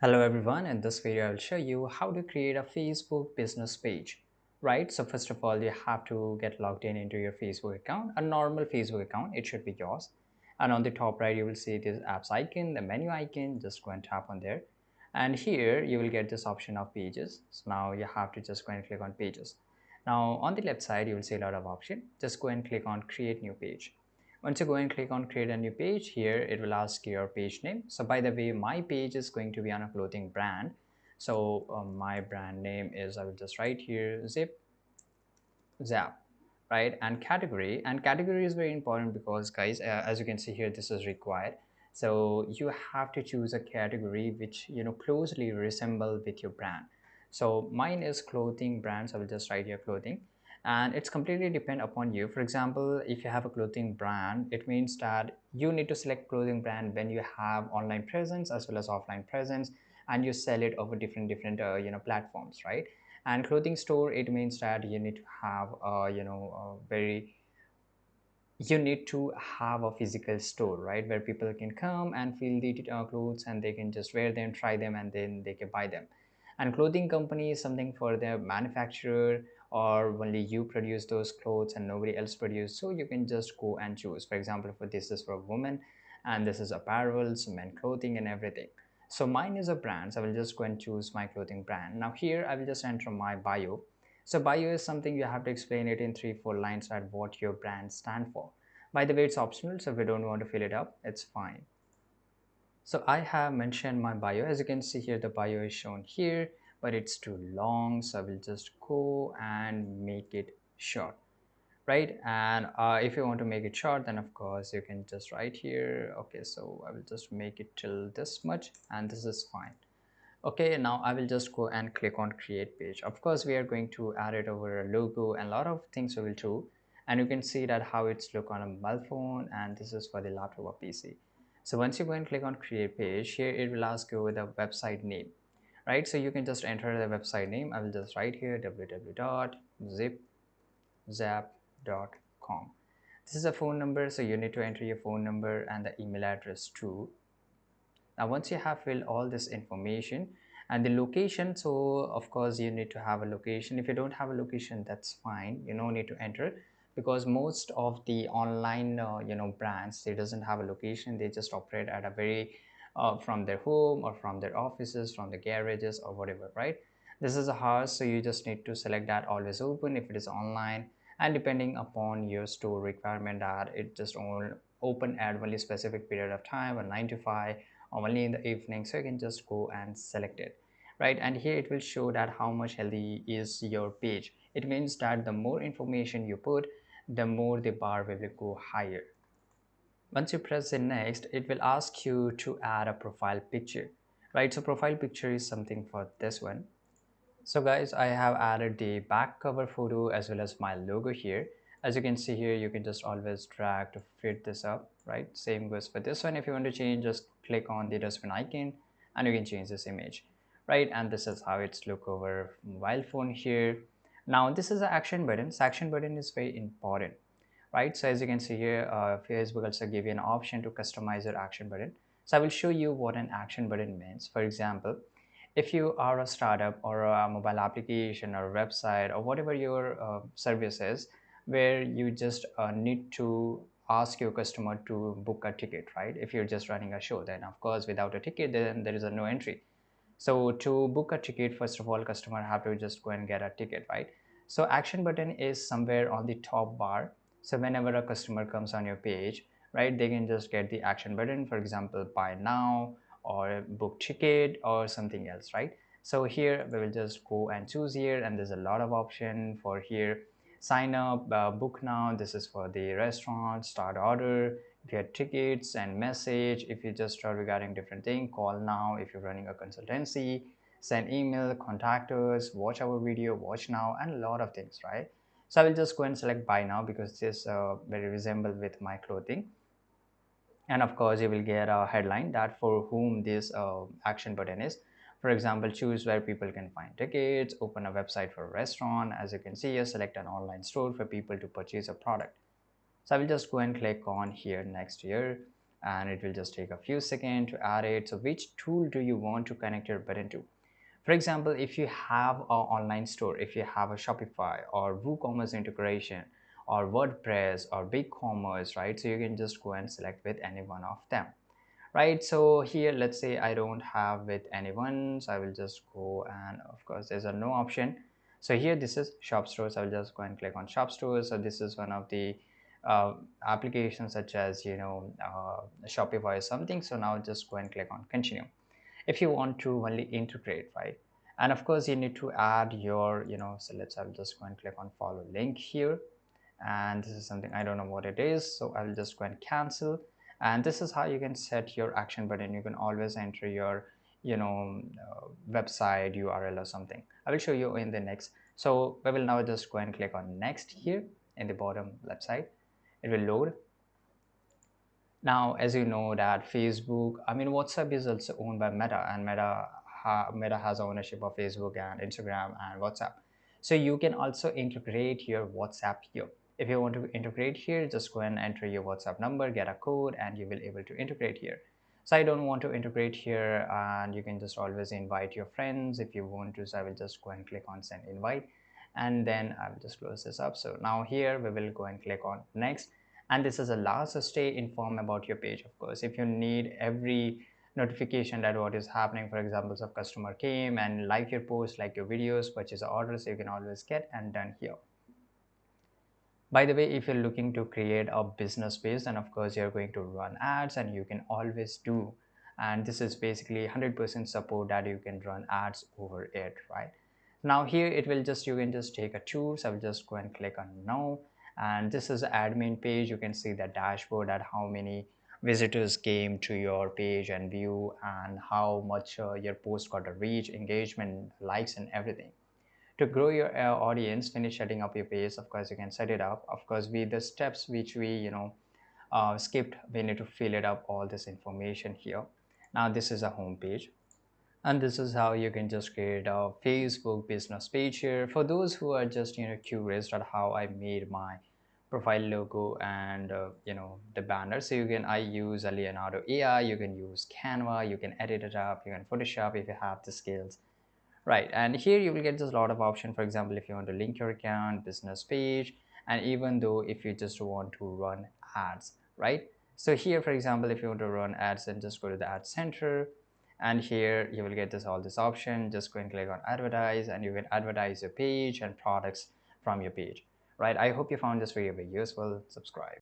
Hello everyone, in this video I will show you how to create a Facebook business page. Right, so first of all you have to get logged in into your Facebook account, a normal Facebook account, it should be yours. And on the top right you will see this apps icon, the menu icon, just go and tap on there. And here you will get this option of pages. So now you have to just go and click on pages. Now on the left side you will see a lot of options, just go and click on create new page. Once you go and click on create a new page, here it will ask your page name. So by the way, my page is going to be on a clothing brand. So my brand name is, I will just write here Zap, right? And category is very important because guys, as you can see here, this is required. So you have to choose a category which closely resemble with your brand. So mine is clothing brand, so I will just write here clothing. And it's completely depend upon you. For example, if you have a clothing brand, it means that you need to select clothing brand when you have online presence as well as offline presence, and you sell it over different platforms, right? And clothing store, it means that you need to have a very you need to have a physical store, right, where people can come and feel the clothes and they can just wear them, try them, and then they can buy them. And clothing company is something for the manufacturer, or only you produce those clothes and nobody else produce, so you can just go and choose. For example, for this is for women, and this is apparels, men clothing and everything. So mine is a brand, so I will just go and choose my clothing brand. Now here I will just enter my bio. So bio is something you have to explain it in 3 4 lines at what your brand stand for. By the way, it's optional, so if you don't want to fill it up, it's fine. So I have mentioned my bio. As you can see here, the bio is shown here, but it's too long, so I will just go and make it short, right? And if you want to make it short, then of course you can just write here. Okay, so I will just make it till this much, and this is fine. Okay, now I will just go and click on create page. Of course, we are going to add it over a logo and a lot of things we will do. And you can see that how it's look on a mobile phone, and this is for the laptop or PC. So once you go and click on create page, here it will ask you the website name, right? So you can just enter the website name. I will just write here www.zap.com. This is a phone number, so you need to enter your phone number and the email address too. Now once you have filled all this information and the location, so of course you need to have a location. If you don't have a location, that's fine, you don't need to enter, because most of the online brands, they doesn't have a location. They just operate at a very from their home or from their offices, from the garages or whatever, right? This is a house, so you just need to select that always open if it is online. And depending upon your store requirement, that it just all open at only specific period of time, or 9 to 5, or only in the evening, so you can just go and select it, right? And here it will show that how much healthy is your page. It means that the more information you put, the more the bar will go higher. Once you press the next, it will ask you to add a profile picture, right? So profile picture is something for this one. So guys, I have added the back cover photo as well as my logo here. As you can see here, you can just always drag to fit this up, right? Same goes for this one. If you want to change, just click on the dustbin icon and you can change this image, right? And this is how it's look over mobile phone here. Now this is the action button. So action button is very important, right? So as you can see here, Facebook also give you an option to customize your action button. So I will show you what an action button means. For example, if you are a startup or a mobile application or a website or whatever your service is, where you just need to ask your customer to book a ticket, right? If you're just running a show, then of course without a ticket, then there is a no entry. So to book a ticket, first of all, customer have to just go and get a ticket, right? So action button is somewhere on the top bar. So whenever a customer comes on your page, right, they can just get the action button. For example, buy now or book ticket or something else, right? So here we will just go and choose here, and there's a lot of option for here. Sign up, book now. This is for the restaurant, start order, get tickets and message. If you just are regarding different thing, call now. If you're running a consultancy, send email, contact us, watch our video, watch now, and a lot of things, right? So I will just go and select buy now because this very resemble with my clothing. And of course you will get a headline that for whom this action button is. For example, choose where people can find tickets, open a website for a restaurant. As you can see here, select an online store for people to purchase a product. So I will just go and click on here next here. and it will just take a few seconds to add it. So which tool do you want to connect your button to? For example, if you have an online store, if you have a Shopify or WooCommerce integration or WordPress or BigCommerce, right? So you can just go and select with any one of them, right? So here, let's say I don't have with anyone, so I will just go, and of course there's a no option. So here, this is shop stores. I will just go and click on shop stores. So this is one of the applications such as Shopify or something. So now just go and click on continue if you want to only integrate, right? And of course you need to add your, so let's, I'll just go and click on follow link here, and this is something I don't know what it is, so I'll just go and cancel. And this is how you can set your action button. You can always enter your, website URL or something. I will show you in the next. So we will now just go and click on next here in the bottom left side. It will load. Now, as you know that Facebook, I mean, WhatsApp is also owned by Meta, and Meta has ownership of Facebook and Instagram and WhatsApp. So you can also integrate your WhatsApp here. If you want to integrate here, just go and enter your WhatsApp number, get a code, and you will able to integrate here. So I don't want to integrate here, and you can just always invite your friends if you want to. So I will just go and click on send invite, and then I will just close this up. So now here we will go and click on next, and this is a last. So stay informed about your page. Of course, if you need every notification that what is happening, for example, if customer came and like your post, like your videos, purchase orders, you can always get and done here. By the way, if you're looking to create a business page, then of course you're going to run ads, and you can always do, and this is basically 100% support that you can run ads over it, right? Now here it will just, you can just take a tour. So I will just go and click on no, and this is the admin page. You can see the dashboard, at how many visitors came to your page and view, and how much your post got a reach, engagement, likes, and everything. To grow your audience, finish setting up your page. Of course you can set it up. Of course, we, the steps which we, skipped, we need to fill it up all this information here. Now this is a home page, and this is how you can just create a Facebook business page here. For those who are just, curious at how I made my profile logo and the banner, so you can, I use a Leonardo AI, you can use Canva, you can edit it up, you can Photoshop if you have the skills. Right, and here you will get just a lot of option. For example, if you want to link your account, business page, and even though if you just want to run ads, right? So here, for example, if you want to run ads, then just go to the ad center, and here you will get this, all this option. Just go and click on advertise, and you can advertise your page and products from your page, right? I hope you found this video very useful. Subscribe.